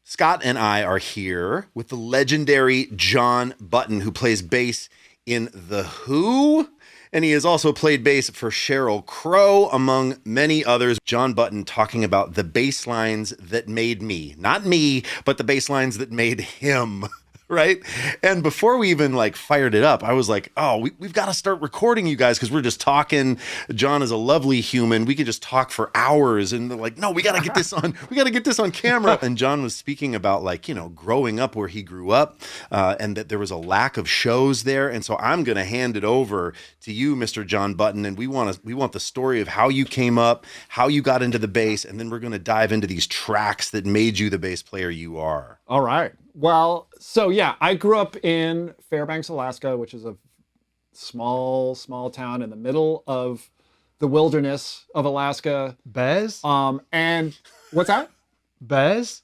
Scott and I are here with the legendary Jon Button, who plays bass in The Who, and he has also played bass for Sheryl Crow, among many others. Jon Button talking about the bass lines that made me. Not me, but the bass lines that made him. Right? And before we even fired it up, I was like, oh, we've got to start recording, you guys, because we're just talking. Jon is a lovely human. We could just talk for hours. And they're like, no, we got to get this on. We got to get this on camera. And Jon was speaking about growing up where he grew up, and that there was a lack of shows there. And so I'm going to hand it over to you, Mr. Jon Button. And we want the story of how you came up, how you got into the bass, and then we're going to dive into these tracks that made you the bass player you are. All right. Well, so yeah, I grew up in Fairbanks, Alaska, which is a small town in the middle of the wilderness of Alaska. Bears? And what's that? Bears?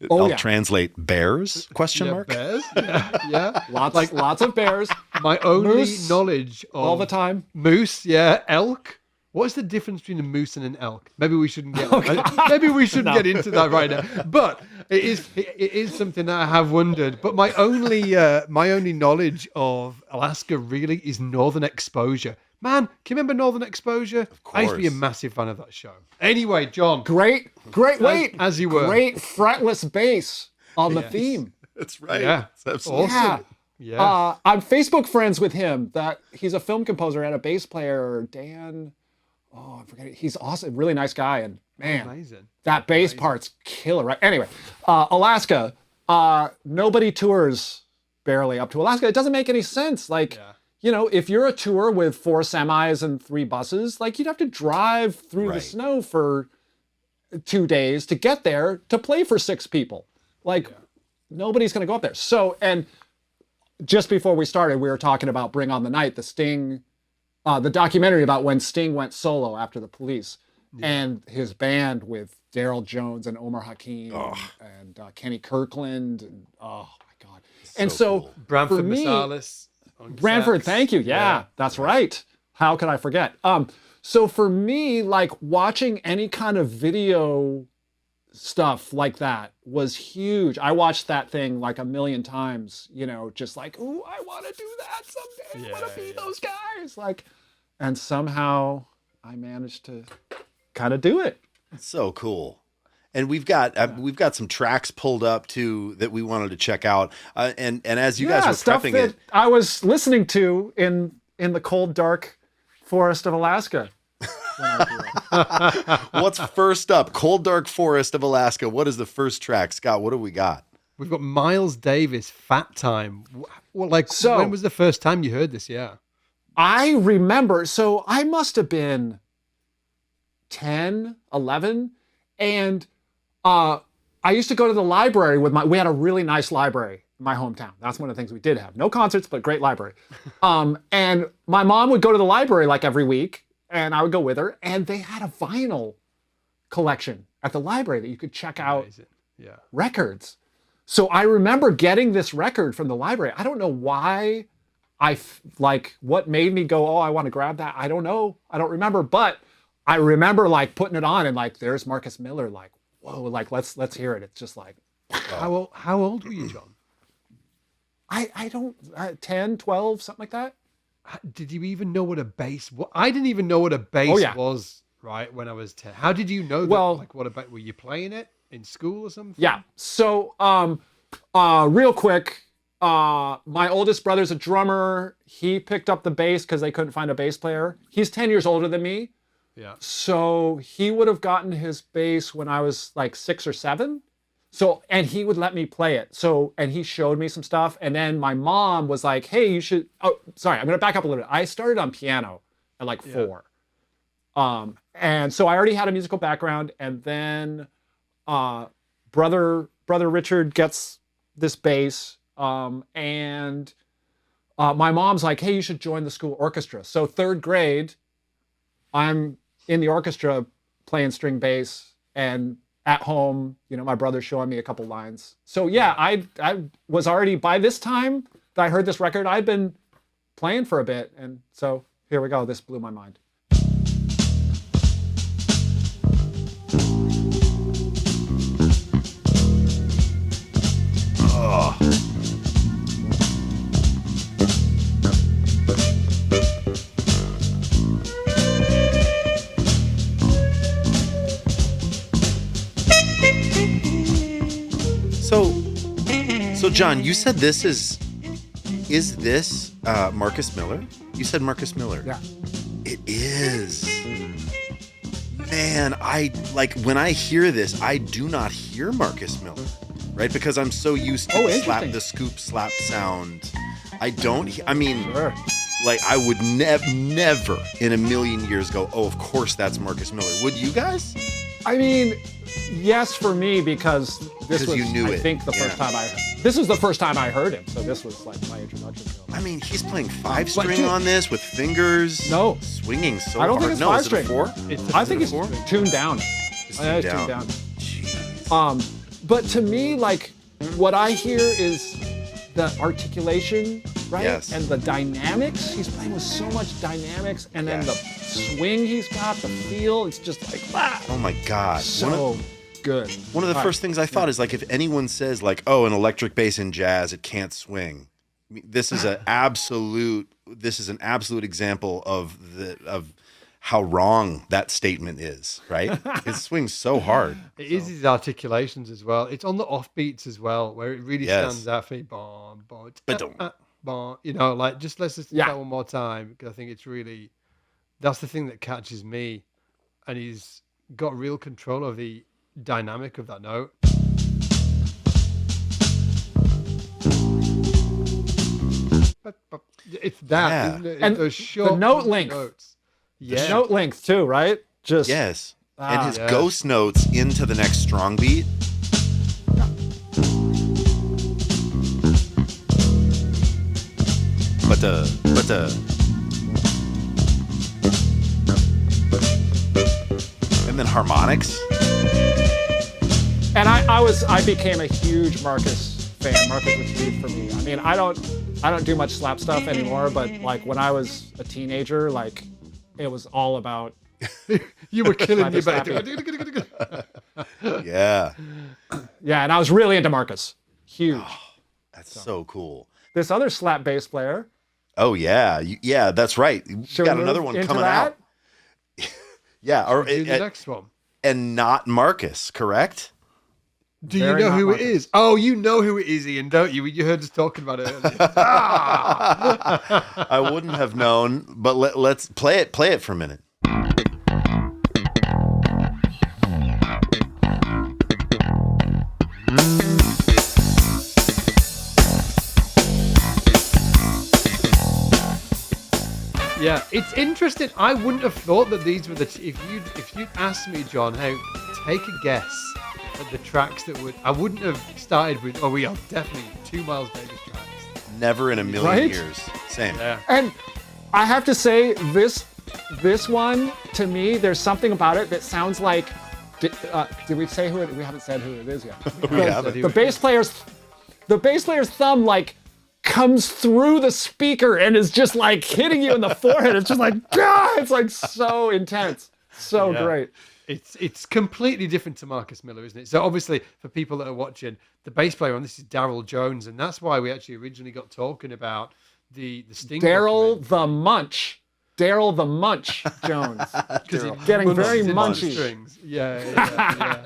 I'll translate bears, question mark. Bears? Yeah. Lots of bears. My only Moose, knowledge of all the time. Moose, elk. What's the difference between a moose and an elk? Maybe we shouldn't get get into that right now. But it is something that I have wondered. But my only knowledge of Alaska really is Northern Exposure. Man, can you remember Northern Exposure? Of course. I used to be a massive fan of that show. Anyway, Jon. Great. Wait. As you were. Great fretless bass on the theme. That's right. Yeah. That's awesome. Yeah. Yeah. I'm Facebook friends with him. He's a film composer and a bass player, Dan. Oh, I forget it. He's awesome. Really nice guy. And man, amazing. That bass part's killer, right? Anyway, Alaska, nobody tours barely up to Alaska. It doesn't make any sense. If you're a tour with 4 semis and 3 buses, you'd have to drive through the snow for 2 days to get there to play for 6 people. Nobody's going to go up there. So, and just before we started, we were talking about Bring on the Night, the Sting, the documentary about when Sting went solo after the Police, and his band with Daryl Jones and Omar Hakim and Kenny Kirkland. And, oh my God. And so cool. Branford Marsalis. Branford, thank you. Yeah, that's right. How could I forget? So for me, watching any kind of video stuff like that was huge. I watched that thing a million times, just ooh, I want to do that someday. I want to be those guys. And somehow I managed to kind of do it. So cool. And we've got some tracks pulled up too that we wanted to check out. And as you guys were stuff prepping that it, I was listening to in the cold, dark forest of Alaska. What's first up? Cold, dark forest of Alaska. What is the first track, Scott? What do we got? We've got Miles Davis, Fat Time. When was the first time you heard this? Yeah. I remember, so I must have been 10, 11, and I used to go to the library we had a really nice library in my hometown. That's one of the things we did have. No concerts, but great library. And my mom would go to the library every week, and I would go with her, and they had a vinyl collection at the library that you could check out records. So I remember getting this record from the library. I don't know why what made me go, oh, I want to grab that. I don't know. I don't remember, but I remember putting it on and there's Marcus Miller, whoa, let's hear it. It's just How old were you, Jon? I don't, 10, 12, something like that. Did you even know what a bass was? I didn't even know what a bass was, right, when I was 10. How did you know that? Well, were you playing it in school or something? Yeah. So, real quick, my oldest brother's a drummer. He picked up the bass because they couldn't find a bass player. He's 10 years older than me. Yeah. So he would have gotten his bass when I was 6 or 7. So, and he would let me play it. So, and he showed me some stuff. And then my mom was like, hey, you should, oh, sorry, I'm going to back up a little bit. I started on piano at 4. And so I already had a musical background. And then brother Richard gets this bass. And my mom's like, hey, you should join the school orchestra. So 3rd grade, I'm in the orchestra playing string bass, and at home, my brother's showing me a couple lines. So yeah, I was already, by this time that I heard this record, I'd been playing for a bit. And so here we go. This blew my mind. So John, you said this is this Marcus Miller? You said Marcus Miller. Yeah. It is. Man, I like when I hear this, I do not hear Marcus Miller, right? Because I'm so used to the scoop slap sound. I don't. I mean, Sure. like I would never in a million years go, oh, of course that's Marcus Miller. Would you guys? I mean, yes, for me, because this was, you knew I it. think, the first time this was the first time I heard him. So this was like my introduction to him. I mean, he's playing 5-string on this with fingers. No. Swinging so I don't hard. think it's no, 5-string. Is it a 4? I think it's four? tuned down. It's Tuned tuned down. Jeez. But to me, like, what I hear is the articulation, right? Yes. And the dynamics. He's playing with so much dynamics, and then the swing he's got, the feel. It's just like, wow. Oh my God. So good. One of the first things I thought is like, if anyone says like, oh, an electric bass in jazz, it can't swing. I mean, this is an absolute example of how wrong that statement is, right? It swings so hard. It is his articulations as well. It's on the offbeats as well, where it really stands out for me. Bon, bon, bon, you know, like just let's listen to that one more time, because I think it's really, that's the thing that catches me, and he's got real control of the dynamic of that note. It's that, isn't it? And those short the note length. notes. The note length too, right? Just Yes. And his ghost notes into the next strong beat. And then harmonics. And I became a huge Marcus fan. Marcus was huge for me. I mean, I don't do much slap stuff anymore, but like when I was a teenager, like it was all about. You were killing me, but Yeah. Yeah, and I was really into Marcus. Huge. Oh, that's so cool. This other slap bass player. Oh yeah, yeah, that's right. We got another one coming out. Yeah, or the next one. And not Marcus, correct? Do you know who it is? Oh, you know who it is, Ian, don't you? You heard us talking about it earlier. I wouldn't have known, but let's play it. Play it for a minute. Yeah, it's interesting. I wouldn't have thought that these were the. If you'd asked me, John, hey, take a guess at the tracks that would. I wouldn't have started with. Oh, we are definitely 2 Miles Davis tracks. Never in a million years. Same. Yeah. And I have to say, this one to me, there's something about it that sounds like. Did we say who it? We haven't said who it is yet. The bass player's thumb like comes through the speaker and is just like hitting you in the forehead. It's just like, God, it's like so intense. So great. It's completely different to Marcus Miller, isn't it? So obviously, for people that are watching, the bass player on this is Daryl Jones, and that's why we actually originally got talking about the Sting. Daryl the Munch Jones. Because he's getting very munchy. Strings. Yeah.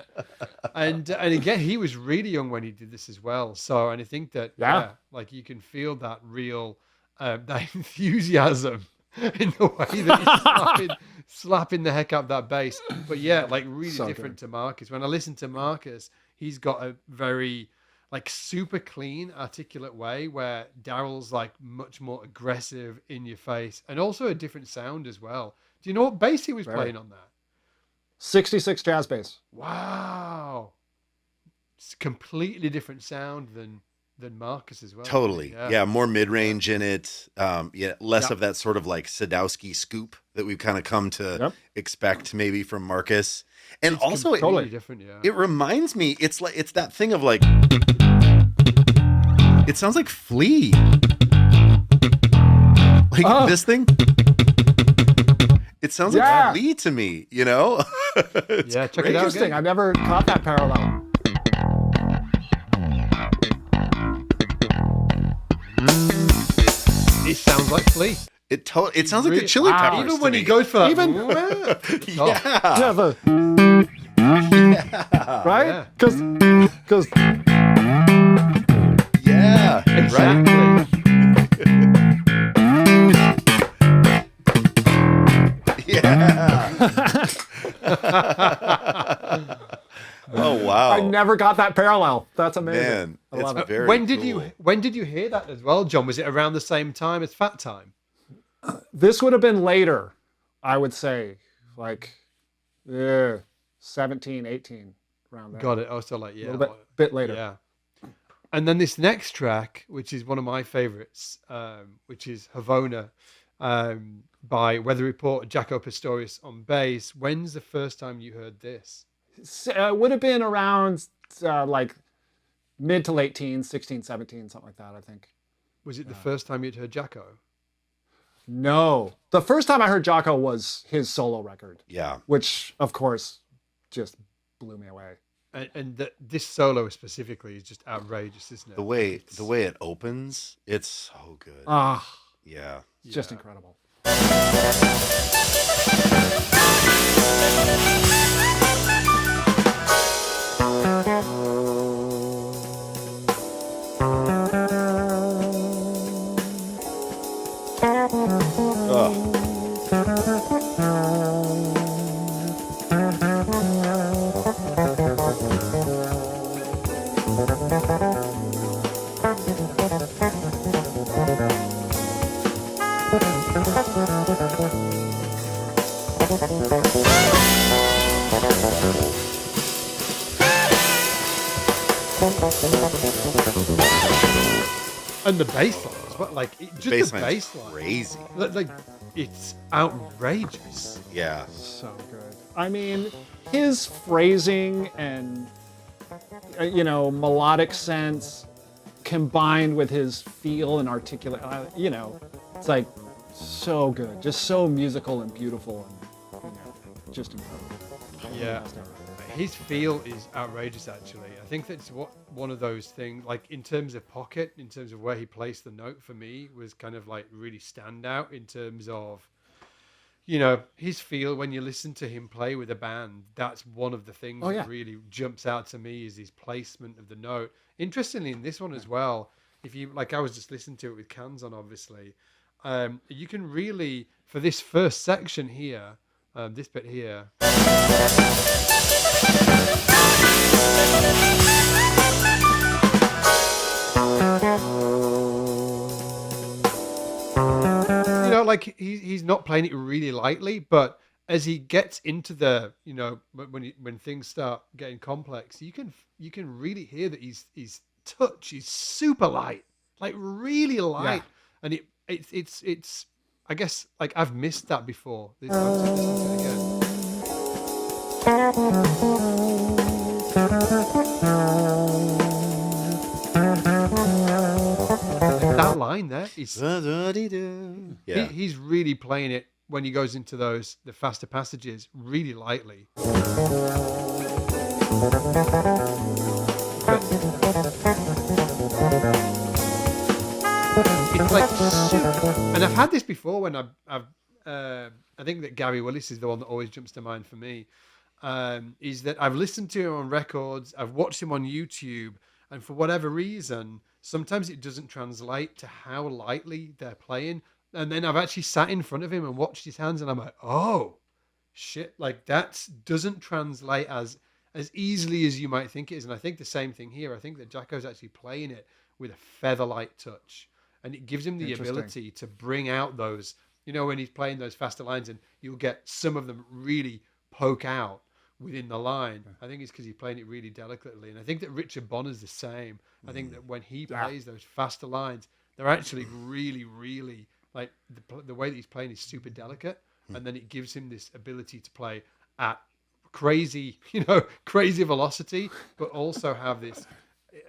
And again, he was really young when he did this as well. So, and I think that like you can feel that real that enthusiasm in the way that he's slapping the heck out of that bass. But yeah, like really different to Marcus. When I listen to Marcus, he's got a very like super clean, articulate way where Daryl's like much more aggressive in your face, and also a different sound as well. Do you know what bass he was playing on that? 66 jazz bass. Wow. It's a completely different sound than Marcus as well. Totally. Yeah, more mid-range in it. Less of that sort of like Sadowski scoop that we've kind of come to expect maybe from Marcus. And it's also totally different, it reminds me, it's that thing of like, it sounds like Flea. Like this thing. It sounds like Flea to me, you know? Check it out. Interesting. I've never caught that parallel. It sounds like Flea. It sounds like the Chili Peppers. Even when he goes for that. Right? Because Yeah, Exactly. right. Yeah. Oh wow. I never got that parallel. That's amazing. Man, I love it's it. very When did cool. you hear that as well, John? Was it around the same time as Fat Time? This would have been later, I would say, like 17, 18, around there. Got it. Oh, so like, yeah. A little bit later. Yeah. And then this next track, which is one of my favorites, which is Havona, by Weather Report, Jaco Pastorius on bass. When's the first time you heard this? It would have been around like mid to late teens, 16, 17, something like that, I think. Was it the first time you'd heard Jaco? No. The first time I heard Jocko was his solo record, Yeah. which, of course, just blew me away. And this solo specifically is just outrageous, isn't it? The way it opens, it's so good. Ah, Yeah. just incredible. And the bass line as well, like just the Bassline's bass line, crazy. like it's outrageous. Yeah. So good. I mean, his phrasing and, melodic sense combined with his feel and articulate, it's like so good. Just so musical and beautiful and, just incredible. Yeah. His feel is outrageous, actually. I think that's one of those things, like in terms of pocket, in terms of where he placed the note for me, was kind of like really stand out in terms of, his feel when you listen to him play with a band. That's one of the things that really jumps out to me is his placement of the note. Interestingly, in this one as well, if you, like I was just listening to it with cans on, obviously, you can really, for this first section here, this bit here, like he's not playing it really lightly, but as he gets into the, when things start getting complex, you can really hear that his touch is super light, like really light, and it's I guess like I've missed that before. This again. That line there is he's really playing it when he goes into the faster passages really lightly. It's like super, and I've had this before when I think that Gary Willis is the one that always jumps to mind for me. Is that I've listened to him on records, I've watched him on YouTube, and for whatever reason, sometimes it doesn't translate to how lightly they're playing. And then I've actually sat in front of him and watched his hands, and I'm like, oh, shit, like that doesn't translate as easily as you might think it is. And I think the same thing here. I think that Jaco's actually playing it with a feather-light touch, and it gives him the ability to bring out those, when he's playing those faster lines, and you'll get some of them really poke out within the line. I think it's because he's playing it really delicately. And I think that Richard Bonner's the same. I think that when he plays those faster lines, they're actually really, really, like the way that he's playing is super delicate. And then it gives him this ability to play at crazy, crazy velocity, but also have this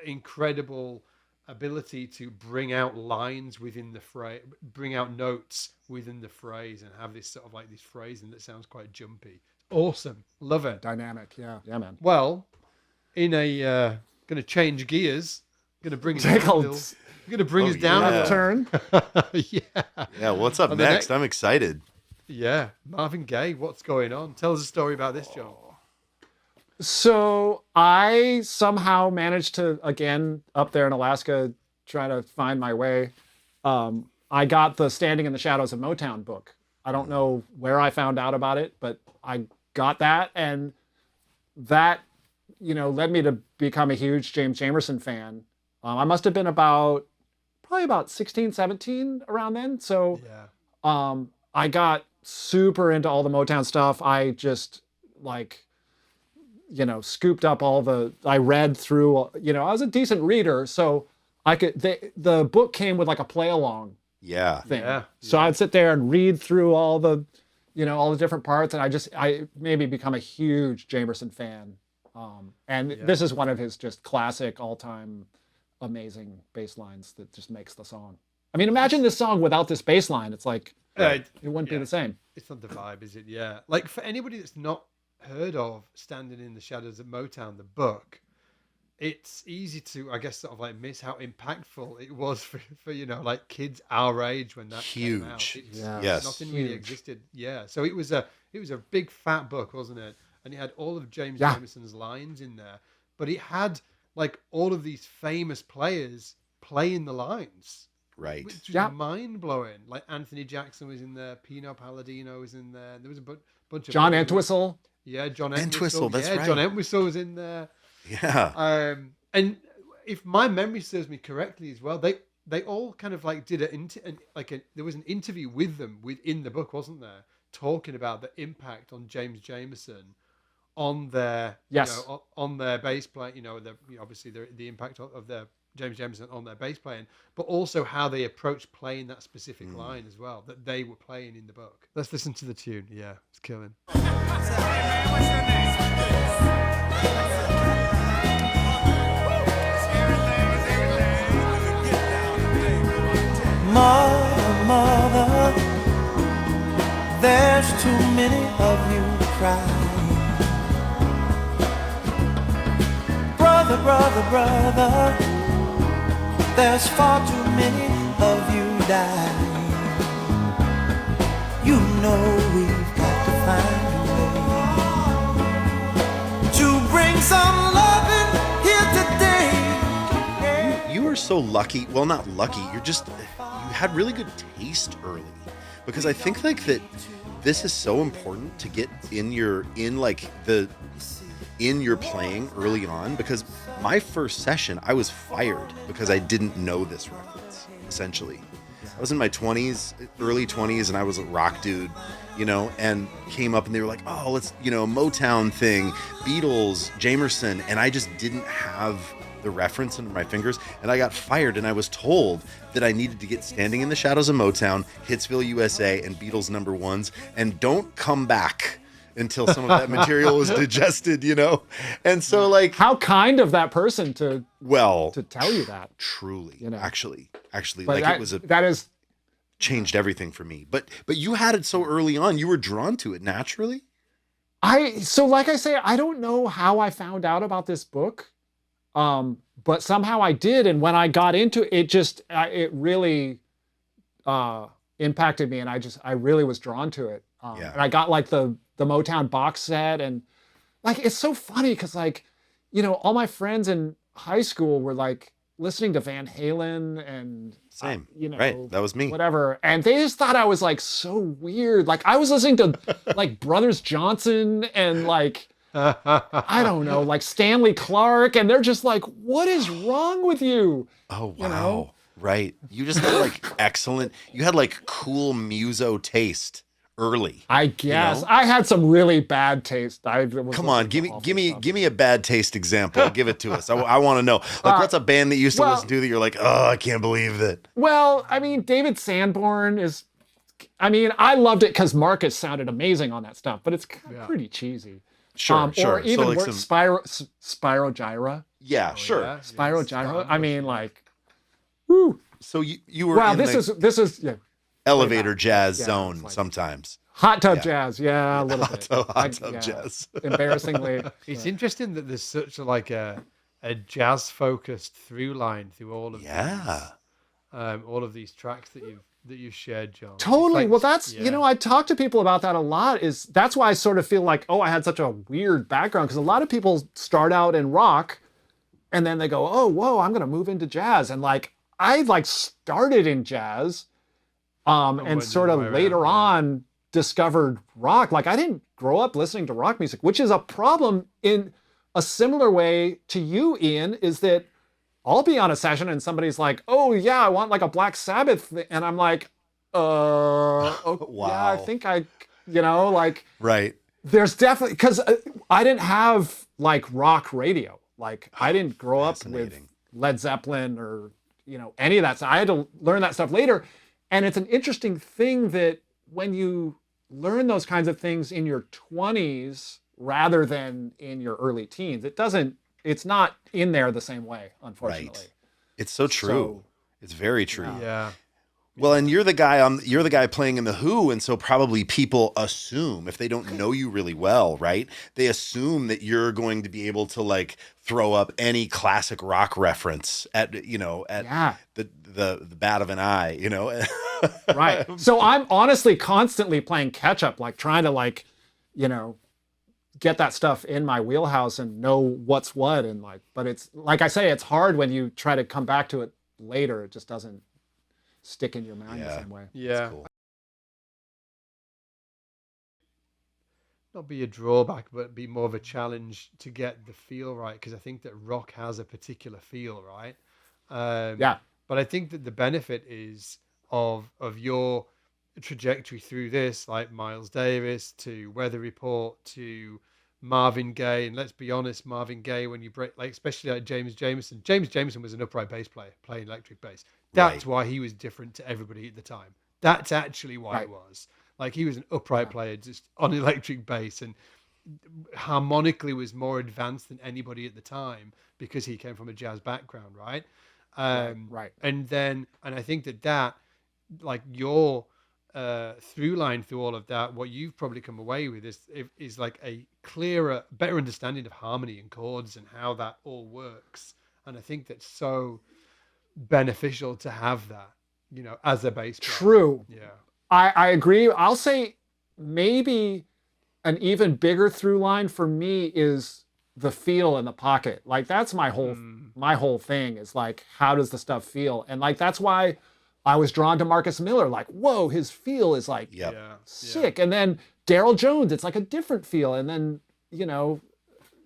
incredible ability to bring out lines within the phrase, bring out notes within the phrase, and have this sort of like this phrasing that sounds quite jumpy. Awesome. Love it. Dynamic. Yeah, man. Well, in a going to change gears, going to bring us down. Going to bring us down a turn. Yeah, what's up next? I'm excited. Yeah, Marvin Gaye, what's going on? Tell us a story about this, John. So I somehow managed to, again, up there in Alaska, trying to find my way. I got the Standing in the Shadows of Motown book. I don't know where I found out about it, but I got that, and that, led me to become a huge James Jamerson fan. I must have been probably about 16, 17 around then. So I got super into all the Motown stuff. I just scooped up I read through, I was a decent reader. So the book came with like a play along thing. Yeah. So I'd sit there and read through all the different parts. And I maybe become a huge Jamerson fan. This is one of his just classic all-time amazing bass lines that just makes the song. I mean, imagine this song without this bass line. It's like, it wouldn't be the same. It's not the vibe, is it? Yeah. Like, for anybody that's not heard of Standing in the Shadows of Motown, the book, it's easy to, I guess, sort of like miss how impactful it was for like kids our age when that came out. Yes. Nothing really existed. Yeah. So it was a big fat book, wasn't it? And it had all of James Jamerson's lines in there, but it had like all of these famous players playing the lines. Right. Which was mind blowing. Like Anthony Jackson was in there, Pino Palladino was in there. There was a bunch of John Entwistle. Yeah, John Entwistle. That's right. John Entwistle was in there. Yeah. And if my memory serves me correctly as well, they all kind of like did there was an interview with them within the book, wasn't there? Talking about the impact on James Jamerson on their on their bass playing, obviously the impact of their James Jamerson on their bass playing, but also how they approached playing that specific line as well that they were playing in the book. Let's listen to the tune. Yeah, it's killing. Mother, there's too many of you crying. Brother, there's far too many of you dying. You know we've got to find a way to bring some loving here today. You were so lucky. Well, not lucky. You had really good taste early, because I think like that this is so important to get in your playing early on, because my first session, I was fired because I didn't know this reference, essentially. I was in my 20s, early 20s, and I was a rock dude, and came up and they were like, oh, let's, Motown thing, Beatles, Jamerson, and I just didn't have the reference under my fingers, and I got fired, and I was told that I needed to get Standing in the Shadows of Motown, Hitsville, USA, and Beatles #1s, and don't come back until some of that material was digested, And so like, how kind of that person to tell you that. Truly, actually, but like that is changed everything for me. But you had it so early on, you were drawn to it naturally. So like I say, I don't know how I found out about this book, but somehow I did. And when I got into it, it really impacted me, and I really was drawn to it. And I got like the Motown box set, and like, it's so funny because like, all my friends in high school were like listening to Van Halen and same, right? That was me. Whatever. And they just thought I was like so weird. Like I was listening to like Brothers Johnson and like, I don't know, like Stanley Clark. And they're just like, what is wrong with you? Oh, wow. Right. You just had like you had like cool muso taste early. I guess I had some really bad taste. Come on, give me a bad taste example. Give it to us. I want to know. Like, what's a band that you used to listen to that you're like, oh, I can't believe that. Well, I mean, David Sanborn is. I mean, I loved it because Marcus sounded amazing on that stuff, but it's pretty cheesy. Sure. Or even like Spyro Gyra. Yeah, sure. Yeah. Spyro Gyra. I mean, like, woo. So you were. Wow, this is elevator jazz zone like sometimes. Hot tub jazz, a little bit. Hot tub jazz. Embarrassingly. It's interesting that there's such a jazz focused through line through all of these, all of these tracks that you've shared, John. Totally. Well, that's I talk to people about that a lot. That's why I sort of feel like, I had such a weird background, because a lot of people start out in rock, and then they go, oh, whoa, I'm gonna move into jazz, and like I like started in jazz, and went sort the of other way later around, on discovered rock. Like I didn't grow up listening to rock music, which is a problem in a similar way to you, Ian, is that I'll be on a session and somebody's like, "Oh yeah, I want like a Black Sabbath," and I'm like, oh, yeah, I Wow. think like Right. there's definitely because I didn't have like rock radio. Like I didn't grow up with Fascinating. Led Zeppelin or any of that stuff. I had to learn that stuff later, and it's an interesting thing that when you learn those kinds of things in your 20s rather than in your early teens, it's not in there the same way, unfortunately. Right. It's so true. So, It's very true. Yeah. Well, and you're the guy playing in the Who, and so probably people assume, if they don't know you really well, right? They assume that you're going to be able to like throw up any classic rock reference at Yeah. the bat of an eye, Right. So I'm honestly constantly playing catch up, like trying to like, get that stuff in my wheelhouse and know what's what. And like, but it's like I say, it's hard when you try to come back to it later. It just doesn't stick in your mind the Yeah. same way. Yeah. Cool. Not be a drawback, but be more of a challenge to get the feel right. Because I think that rock has a particular feel, right? Yeah. But I think that the benefit is of your trajectory through this, like Miles Davis to Weather Report to Marvin Gaye, and let's be honest, Marvin Gaye, when you break, like especially like James Jamerson. James Jamerson was an upright bass player playing electric bass. That's Right. why he was different to everybody at the time. That's actually why it was. Like he was an upright player just on electric bass and harmonically was more advanced than anybody at the time because he came from a jazz background, right? Right. And I think that like your through line through all of that, what you've probably come away with is like a clearer, better understanding of harmony and chords and how that all works. And I think that's so beneficial to have that, as a bass player. True. Yeah. I agree. I'll say maybe an even bigger through line for me is the feel in the pocket. Like that's my whole thing is like, how does the stuff feel? And like, that's why I was drawn to Marcus Miller. Like, whoa, his feel is like Yep. sick. And then Daryl Jones, it's like a different feel. And then,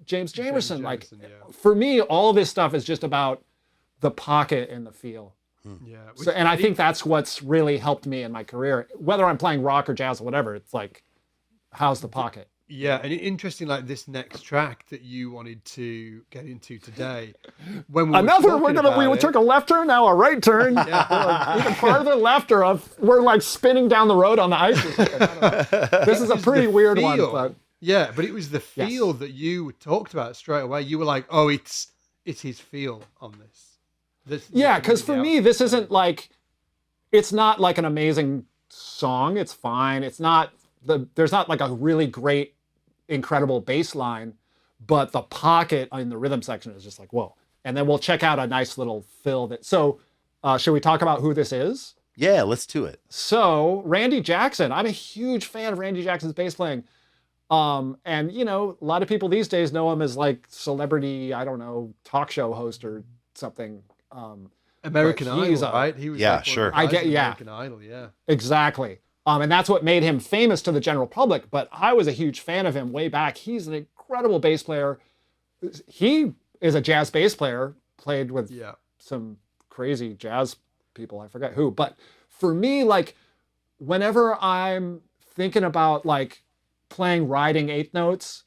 James Jamerson, like for me, all this stuff is just about the pocket and the feel. Yeah. So, and I think that's what's really helped me in my career, whether I'm playing rock or jazz or whatever. It's like, how's the pocket? Yeah, and interesting, like this next track that you wanted to get into today. When we took a left turn, now a right turn. Like, even farther left, or we're like spinning down the road on the ice. Or something. I don't know. This is a pretty weird one, but yeah, but it was the feel that you talked about straight away. You were like, oh, it's his feel on this. Because for me, this isn't like, it's not like an amazing song. It's fine. It's not there's not like a really great, incredible bass line, but the pocket in the rhythm section is just like, whoa. And then we'll check out a nice little fill so should we talk about who this is? Yeah, let's do it. So Randy Jackson, I'm a huge fan of Randy Jackson's bass playing. And a lot of people these days know him as like celebrity, I don't know, talk show host or something. American Idol, right? He was sure. American Idol, yeah. Exactly. And that's what made him famous to the general public. But I was a huge fan of him way back. He's an incredible bass player. He is a jazz bass player, played with some crazy jazz people. I forget who. But for me, like, whenever I'm thinking about like playing riding eighth notes,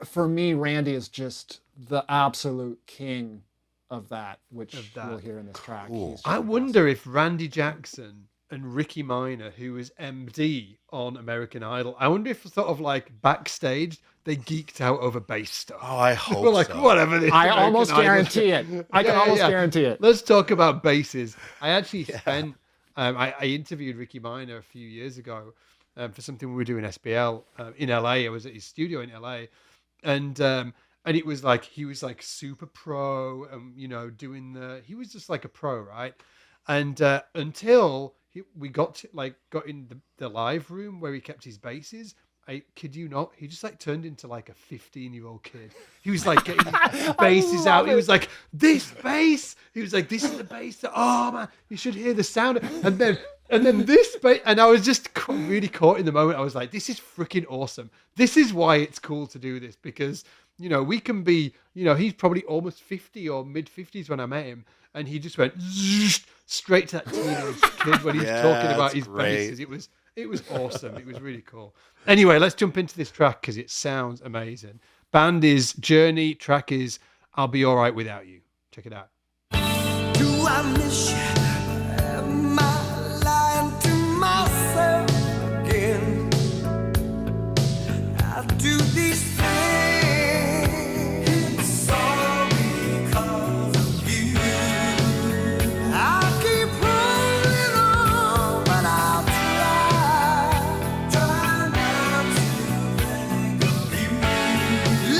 for me, Randy is just the absolute king of that, which we'll hear in this track. Cool. I wonder if Randy Jackson and Ricky Minor, who was MD on American Idol, I wonder if sort of like backstage they geeked out over bass stuff. Oh, I hope We're like, so. whatever this I American almost Idol guarantee it. I can almost guarantee it. Let's talk about basses. I actually spent, I interviewed Ricky Minor a few years ago for something we were doing SBL in LA. I was at his studio in LA, and it was like he was like super pro, he was just like a pro, right? And until we got in the live room where he kept his basses, I kid you not, he just like turned into like a 15-year-old kid. He was like getting his basses out. He was like, this bass. He was like, this is the bass. Oh man, you should hear the sound. And then this bass. And I was just really caught in the moment. I was like, this is freaking awesome. This is why it's cool to do this, because we can be, he's probably almost 50 or mid 50s when I met him, and he just went straight to that teenage kid when he's talking about his basses. It was awesome. It was really cool. Anyway, let's jump into this track because it sounds amazing. Band is Journey. Track is I'll Be Alright Without You. Check it out. Do I miss you? Am I lying to myself again? I do these things. It's all because of you. I keep holding on, but I'll try not to think of you.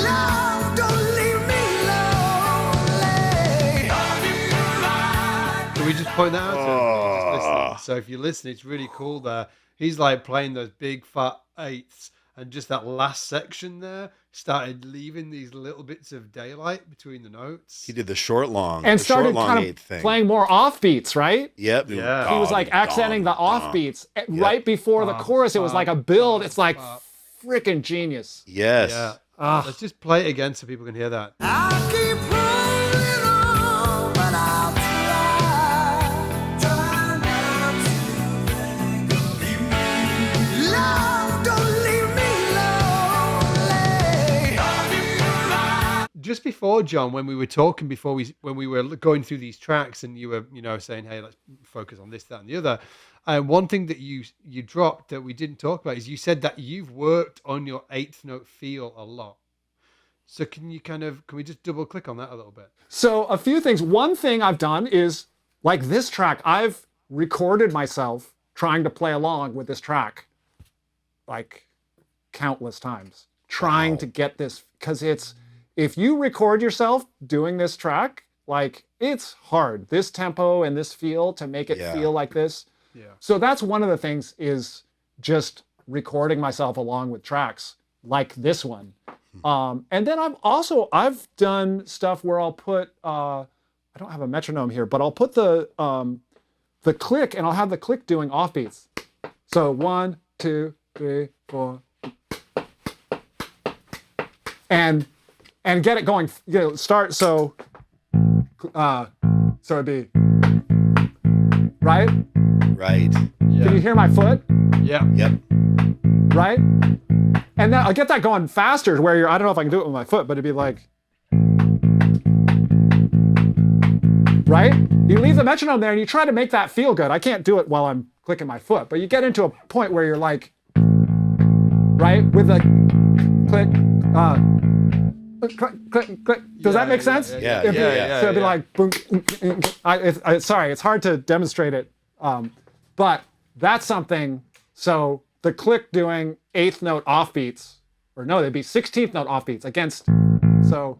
Love, don't leave me lonely. I'll be alright. Can we just point that out to everybody? Just listen. So if you listen, it's really cool there. He's like playing those big fat eighths, and just that last section there started leaving these little bits of daylight between the notes. He did the short long And the started short, long kind of eighth thing. playing more offbeats, right? Yep. Yeah. He was like accenting the offbeats right before the chorus. It was like a build. It's like freaking genius. Yes. Yeah. Let's just play it again so people can hear that. I keep holding on, but I'll try not to think of you. Love, don't leave me lonely. I'll be alright. Just before, John, when we were talking when we were going through these tracks, and you were saying, hey, let's focus on this, that, and the other. One thing that you dropped that we didn't talk about is you said that you've worked on your eighth note feel a lot. So can we just double click on that a little bit? So a few things. One thing I've done is, like this track, I've recorded myself trying to play along with this track like countless times, trying to get this, because if you record yourself doing this track, like it's hard, this tempo and this feel, to make it feel like this. Yeah. So that's one of the things, is just recording myself along with tracks like this one. And then I've done stuff where I'll put, I don't have a metronome here, but I'll put the click, and I'll have the click doing offbeats. So 1, 2, 3, 4, and get it going. Start. So it'd be right. Right. Yeah. Can you hear my foot? Yeah. Yep. Right. And then I'll get that going faster, where I don't know if I can do it with my foot, but it'd be like, right? You leave the metronome there and you try to make that feel good. I can't do it while I'm clicking my foot, but you get into a point where you're like, right? With the click, click, click. Does that make sense? Yeah. So it'd be like, boom. Sorry, it's hard to demonstrate it. But that's something. So the click doing eighth note offbeats, or no, they'd be 16th note offbeats against, so.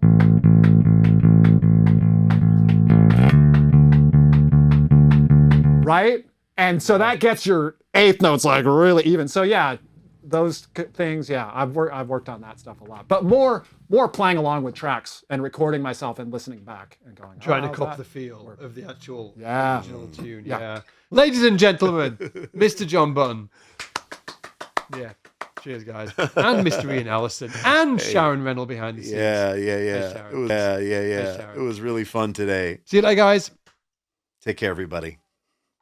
Right? And so that gets your eighth notes like really even. So yeah, those things, yeah, I've worked on that stuff a lot. But more playing along with tracks and recording myself and listening back and going, Trying to how's cop that? the feel of the actual Yeah. original tune. Yeah. Yeah. Ladies and gentlemen, Mr. Jon Button. Yeah. Cheers, guys. And Mr. Ian Allison and Sharon Reynolds behind the scenes. Yeah. Sharon. It was, Sharon. It was really fun today. See you later, guys. Take care, everybody.